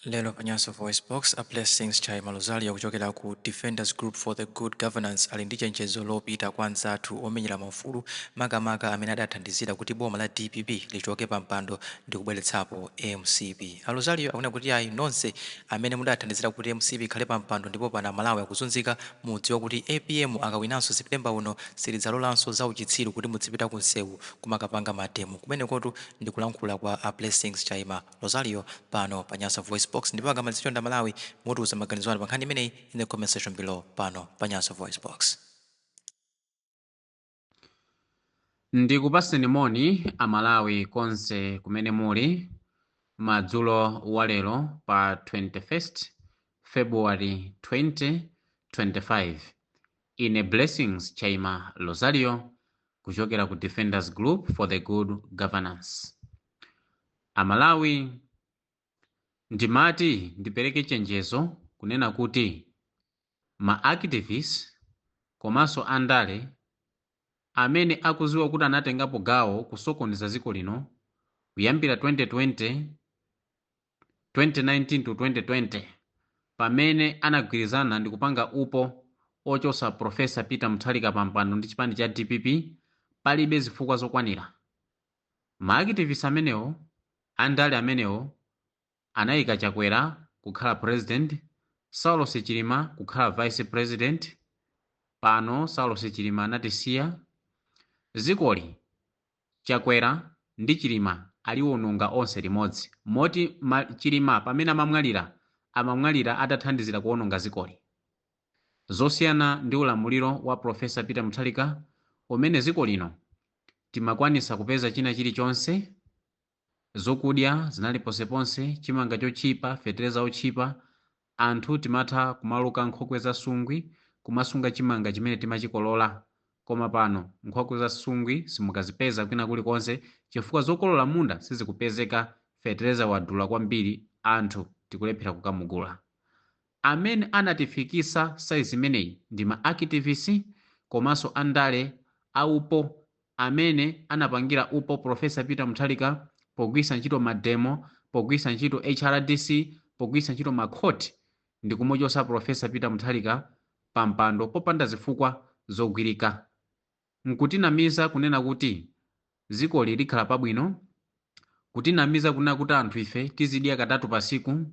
Lelo Panyaso Voice Box a Blessings Chai Malozali kuchokera ku Defenders Group for the Good Governance ali ndi chenjezo lopita kwa anzathu omenyera maufulu makamaka amene adathandizira kuti boma la DPP lichoke pa mpando ndi kubweretsapo MCP. Alozali akuna kuti ayi nonse amene mudathandizira kuti MCP ikhale pa mpando ndipo pana Malawi akuzunzika mudziwa kuti APM akawinanso Septemba uno silidzalolanso za uchitsiru kuti mudzipita ku nsewu kumakapanga matemu. Kumenekotu ndi kulankhula kwa a Blessings Chai Malozali pano Panyaso Voice Box ndipo agamaliziro nda Malawi mutuza maganizo anu pa nkhani imeneyi in the comment section below pano Panyaso Voice Box. Ndikupaseni moni amalawi konse kumene muli madzulo walero pa 21st February 2025. Ine Blessings Chai Malozali kuchokera ku Defenders Group for the Good Governance. Amalawi ndimati ndipereke chenjezo kunena kuti ma-activists komanso andale amene akuziwa kuti anatengapo gawo kusokoneza dziko lino kuyambira 2019 to 2020 pamene anagwirizana ndi kupanga upo ochosa Profesa Peter Mutharika pa mpando ndi chipani cha DPP palibe zifukwa zokwanira. Ma-activists amenewo andale amenewo anayika Chakwera kukhala president, Saulos Chilima kukhala vice president. Pano Saulos Chilima anatisiya. Zikoli Chakwera ndi Chilima aliwononga onse limodzi moti Chilima pamene amamwalira atathandizira kuwononga zikoli. Zosiyana ndi ulamuliro wa Profesa Peter Mutharika umene ziko lino timakwanisa kupeza china chilichonse, zokudya zinali ponseponse, chimanga chochipa, fetereza ochipa, anthu timatha kumaluka nkhokwe za sungwi kumasunga chimanga chimene timachikolola. Koma pano nkhokwe za sungwi simukazipeza kwina kulikonse chifukwa zokolola munda sizikupezeka, fetereza wadula kwambiri, anthu tikulephera kukamugula. Amene anatifikisa saizi imeneyi ndi ma-activists komanso andale aupo amene anapangira upo Profesa Peter Mutharika pogwisa ntchito mademo, pogwisa ntchito HRDC, pogwisa ntchito makhoti ndi kumochosa Profesa Peter Mutharika pa mpando popanda zifukwa zogwirika. Nkutinamiza kunena kuti zikoli likhala pabwino, kutinamiza kunena kuti anthu ife tizidya katatu pa siku,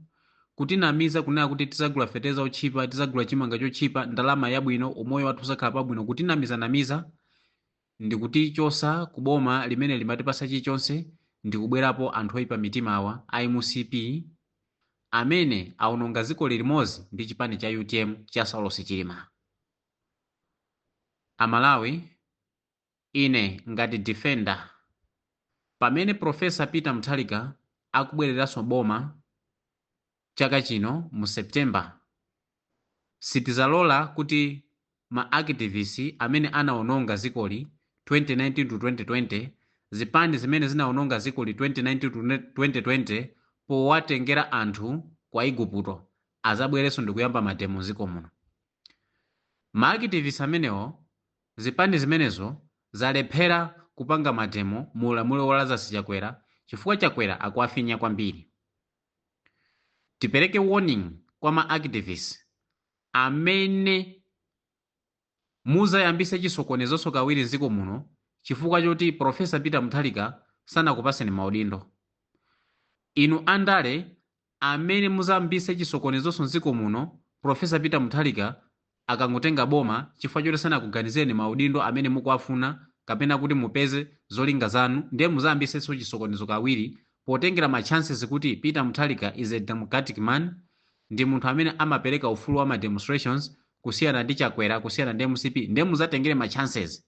kutinamiza kunena kuti tizagula fetereza ochipa, tizagula chimanga chochipa, ndalama yabwino, umoyo wathu usakhala pabwino. Kutinamiza ndi kutichosa kuboma limene limatipasa chilichonse ndi kubwerapo anthu oyipa mitima awa a MCP amene awononga zikoli limodzi ndi chipani cha UTM cha Saulos Chilima. Amalawi, ine ngati defender pamene Profesa Peter Mutharika akubwereranso boma chaka chino mu September, sitizalola kuti ma-activists amene anawononga zikoli 2019 to 2020, zipani zimene zinawononga zikoli 2019 to 2020 powatengera anthu kwa Igupto azabwereso ndi kuyamba matemu ziko muno. Ma-activists amenewo zipani zimenezo zalephera kupanga matemo mu ulamuliro wa Lazarus Chakwera chifukwa Chakwera akuafinya kwambiri. Tipereke warning kwa ma-activists amene muzayambise chisokonezonso kawiri ziko muno chifukwa choti Profesa Peter Mutharika sanakupaseni maudindo. Inu andale amene muzayambise chisokonezonso ziko muno Profesa Peter Mutharika akangotenga boma chifukwa choti sanakuganizeni maudindo amene mukuafuna kapena kuti mupeze zolinga zanu, ndiye muzayambisenso chisokonezo kawiri potengera ma chances kuti Peter Mutharika is a democratic man, ndi munthu amene amapereka ufulu wa ma demonstrations kusiyana ndi Chakwera, kusiyana ndi MCP, ndiye muzatengere ma chances.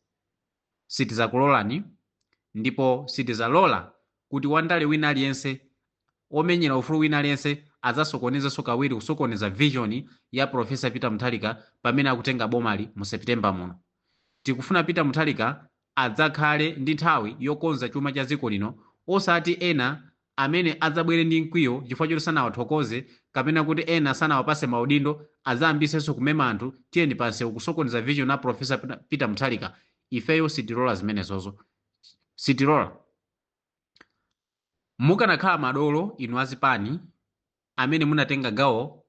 Sitizakulolani ndipo sitizalola kuti wandale wina aliyense omenyera ufulu wina aliyense azasokonezenso kawiri kusokoneza vision ya Profesa Peter Mutharika pamene akutenga bomali mu September muno. Tikufuna Peter Mutharika adzakhale ndi nthawi yokonza chuma cha ziko lino, osati ena amene adzabwere ndi mkwiyo chifukwa choti sanawathokoze kapena kuti ena sanawapase maudindo azayambisenso kumema anthu tiyeni pansi kusokoneza vision na Profesa Peter Mutharika. Ifeyo sitilola zimenezozo, sitilola. Mukanakhala madolo inu azipani amene munatenga gawo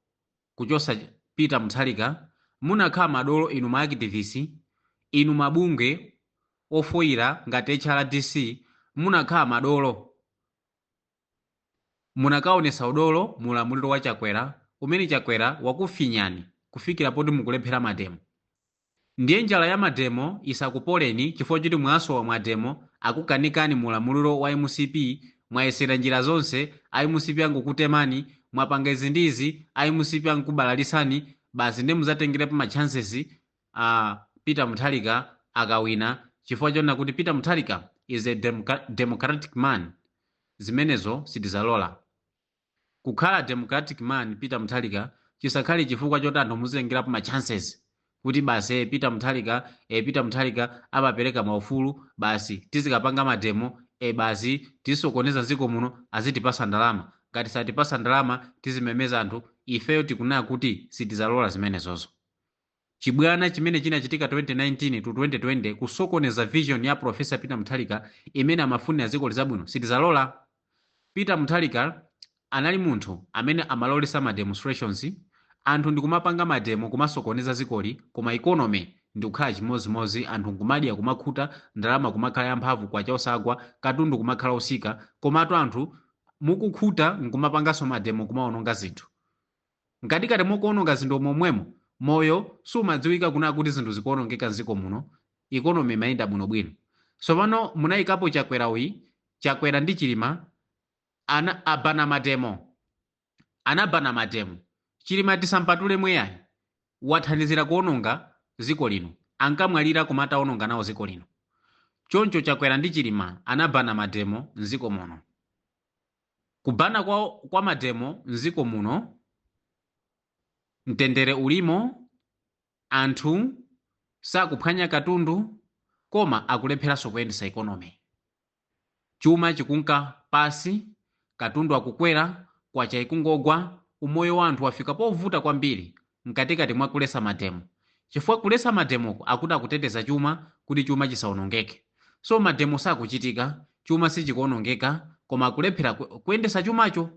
kuchosa Peter Mutharika, munakhala madolo inu ma activist, inu mabungwe ofoyira ngati HRDC, munakhala madolo, munakaonesa udolo mu ulamuliro wa Chakwera, umene Chakwera wakufinyani kufikira poti mukulephera mademo. Ndiye njala ya mademo isakupoleni chifukwa choti mwasowa mwademo akukanikani mu ulamuliro wa MCP, mwayesera njira zonse, MCP angukutemani, mwapanga izi ndizi, MCP ankubalalisani, basi ndi muzatengerepo ma chances Peter Mutharika akawina, chifukwa chona kuti Peter Mutharika is a democratic man. Zimenezo sitizalola. Kukhala democratic man Peter Mutharika chisakhale chifukwa choti anthu muzitengerapo ma chances kuti basi Peter Mutharika amapereka maufulu, basi tizikapanga mademo basi tisokoneza dziko muno azitipasa ndalama, ngati satipasa ndalama tizimemeza anthu. Ifeyo tikunena kuti sitizalola zimenezozo. Chibwana chimene chinachitika 2019 to 2020 kusokoneza vision ya Professor Peter Mutharika imene amafuna dziko lizabwino, sitizalola. Peter Mutharika anali munthu amene amalolesa ma demonstrations, anthu ndikumapanga mademo kumasokoneza zikoli, koma economy ndikukhala chimozimozi, anthu nkumadya kumakhuta, ndalama kumakhala yamphamvu kwacha osagwa, katundu kumakhala osika, komatu anthu mukukhuta nkumapanganso mademo kumaononga zinthu. Ngatikati mukuononga zinthu momwemo, moyo sumadziwika kuna kuti zinthu zikuonongeka mdziko muno, economy imayenda bwinobwino. Tsopano munayikapo Chakwera ndi Chilima anabana mademo. Chilima tisampatule mweyayi wathandizira kuononga ziko lino, ankamwalira kumata ononga nawo ziko lino. Choncho Chakwera ndi Chilima anabana mademo mziko muno. Kubana kwa mademo mziko muno, mtendere ulimo, anthu sakuphwanya katundu, koma akulepheranso kuyendesa economy. Chuma chikunka pasi, katundu akukwera, kwacha ikungogwa, umoyo wa anthu wafika povuta kwambiri mkatikati mwa kulesa mademo. Chifukwa kulesa mademoko akuti akuteteza chuma kuti chuma chisaonongeke. So mademo sakuchitika, chuma sichikuonongeka, koma akulephera kuyendesa chumacho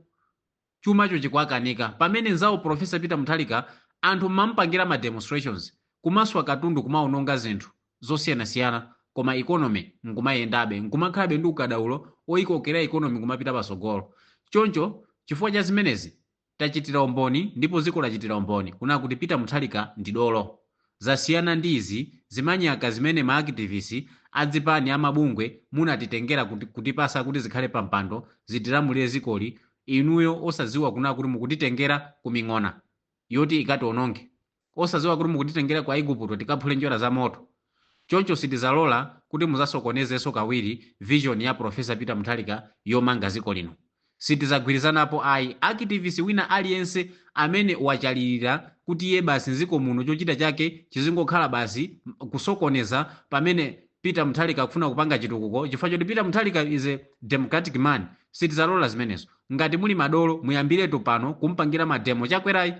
chikuakanika. Pamene nzawo Professor Peter Mutharika anthu mampangira ma demonstrations kumaswa katundu kumaononga zinthu zosiyanasiyana, koma economy nkumayendabe, nkumakhalabe ndi ukadaulo oyikokera economy kumapita pasogolo. Choncho chifukwa cha zimenezi tachitira umboni, ndipo ziko lachitira umboni kuna kuti Peter Mutharika ndi dolo. Zasiyana ndi izi zimanyaka zimene ma activists adzipani amabungwe munatitengera kutipasa kuti zikhale pampando zitilamulire zikoli, inuyo osaziwa kuna kuti mukutitengera kuming'ona yoti ikationonge, osaziwa kuti mukutitengera kwa Igupto tikaphule njora za moto. Choncho sitizalola kuti muzasokonezenso kawiri vision ya Professor Peter Mutharika yomanga ziko lino. Sitizagwirizanapo ayi. Activist wina aliyense amene wachalirira kuti iye basi nziko muno chochita chake chizingokhala basi kusokoneza pamene Peter Mutharika akufuna kupanga chitukuko, chifukwa choti Peter Mutharika is a democratic man, sitizalola zimenezo. Ngati muli madolo muyambiretu pano kumpangira mademo Chakwerayi.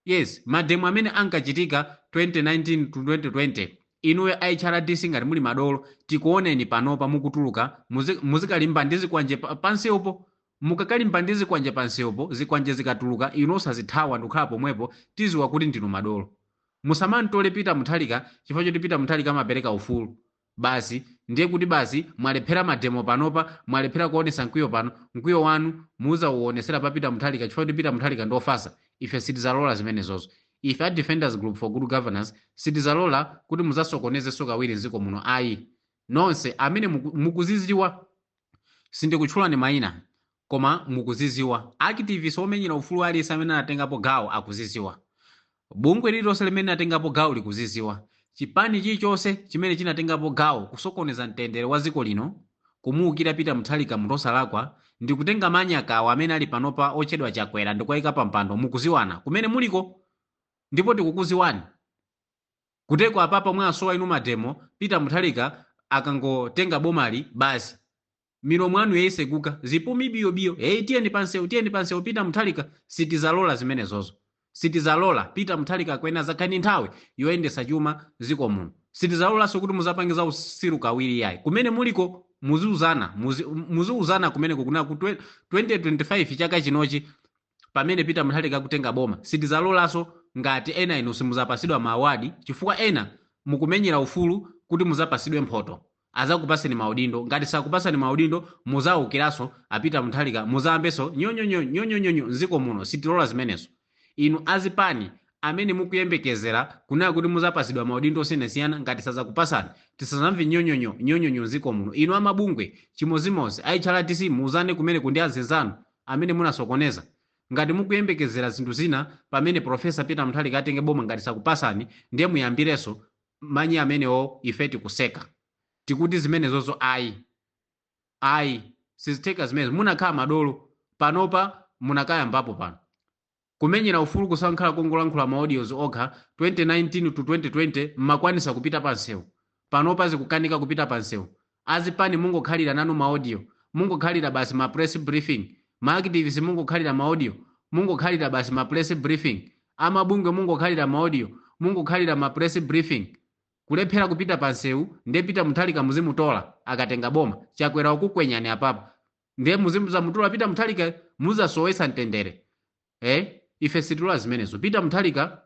Yes, mademo amene ankachitika 2019 to 2020. Inuwe HRDC ngati muli madolo tikuoneni panopa mukutuluka muzikalimba ndi zikwanje panseopo. Mukakalimba ndi zikwanje panseopo, zikwanje zikatuluka inu osazithawa ndikukhala pomwepo, tiziwa kuti ndinu madolo. Musamantole Peter Mutharika chifukwa choti Peter Mutharika amapereka ufulu. Basi ndiye kuti basi mwalephera mademo panopa, mwalephera kuonesa mkwiyo pano, mkwiyo wanu muzauonesera pa Peter Mutharika chifukwa choti Peter Mutharika ndiofasa. Ife sitizalola zimenezozo. Ife a Defenders Group for Good Governance sitizalola kuti muzasokonezenso kawiri nziko muno ayi. Nonse amene mukuziziwa, sindikutchulani mayina, koma mukuziziwa. Activists omenyera ufulu aliyense amene anatengapo gawo akuziziwa. Bungwe lililonse limene atengapo gawo likuziziwa. Chipani chilichonse chimene chinatengapo gawo kusokoneza mtendere wa ziko lino, kumuukira Peter Mutharika mutosalakwa, ndi kutenga manyakawo amene ali panopa ochedwa Chakwera ndikuwayika pampando, mukuziwana kumene muliko, ndipo tikukuziwani. Kuteko apapa mwasowa inu mademo, Peter Mutharika akangotenga bomali basi milomo anu yayisekuka, zipumi biyo tiyeni pansewu Peter Mutharika. Sitizalola zimenezozo. Sitizalola Peter Mutharika kwena zakhani nthawi yoyendesa chuma ziko muno. Sitizalolanso kuti muzapangiza usiru kawiri yayi. Kumene muliko muziuzana kumeneko kuna ku 2025 chaka chinochi pamene Peter Mutharika akutenga boma sitizalolanso ngati ena inu simuzapasidwa maawadi chifukwa ena mukumenyera ufulu kuti muzapasidwe mphoto azakupaseni maudindo ngati sakupasani maudindo muzawukiranso a Peter Mutharika muzayambenso nyonyonyonyo mdziko muno sitilola zimenezo. Inu azipani amene mukuyembekezera kunena kuti muzapasidwa maudindo osiyanasiyana ngati sazakupasani tisazamve nyonyonyo mdziko muno. Inu amabungwe chimozimozi HRTC muuzane kumene kundi azinzanu amene munasokoneza ngati mukuyembekezera zinthu zina pamene Profesa Peter Mutharika atenge boma ngati sakupasani ndiye muyambirenso manyi amenewo ife tikuseka tikuti zimenezozo ayi sizitheka zimenezo munakhala madolo panopa munakayambapo pano kumenyera ufulu kusankhala kungolankhula maaudios okha 2019 to 2020 mmakwanisa kupita pansewu panopa zikukanika kupita pansewu. Azipani mungokhalira nanu maaudio mungokhalira basi ma press briefing maactivists mungokhalira maaudio mungokhalira basi ma press briefing amabungwe mungokhalira maaudio mungokhalira ma press briefing kulephera kupita pansewu ndiye Peter Mutharika muzimutola akatenga boma chakwera ukukwenyani apapo ndiye muzimutola Peter Mutharika muzasowesa mtendere ife situla zimenezo. Peter Mutharika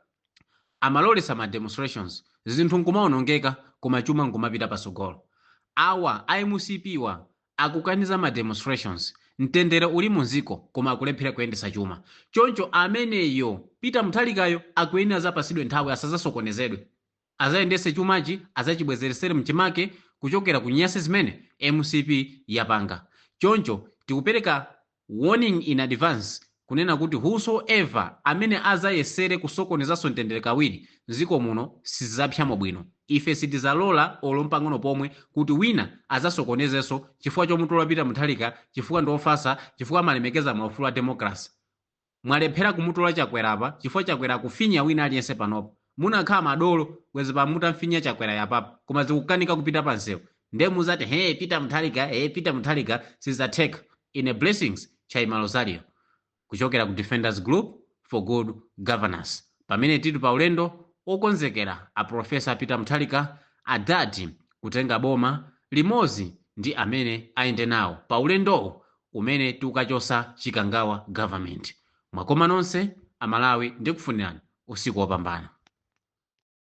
amalolesa ma demonstrations zinthu nkumaonongeka koma chuma nkumapita pasogolo. Awa IMCP wa akukaniza ma demonstrations mtendere uli munziko koma akulephera kuyendesa chuma choncho ameneyo Peter Mutharikayo akuyenera zapasidwe nthawi asazasokonezedwe azayendese chumachi azachibwezeresere mchimake kuchokera kunyase zimene MCP yapanga. Choncho tikupereka warning in advance kunena kuti whosoever amene azayesere kusokonezanso mtendere kawiri mdziko muno sizapyamo bwino. Ife sitizalola olompang'ono pomwe kuti wina azasokonezenso chifukwa chomutola Peter Mutharika chifukwa ndiofasa chifukwa amalemekeza maufulu a democracy. Mwalephera kumutola Chakwera chifukwa Chakwera kufinya wina aliyense panopo munakhala madolo bwezi pamutamfinya Chakwera yapapa koma zikukanika kupita pansewu ndiye muzati Peter Mutharika sizatheka. In a blessings Chaima Rosario kuchokera ku Defenders Group for Good Governance pamene tili pa ulendo okonzekera a Profesa Peter Mutharika adati kutenga boma limodzi ndi amene ayende nawo pa ulendowo umene tikukachosa chikangawa government. Mwakoma nonse amalawi ndikufunirani usiku wopambana.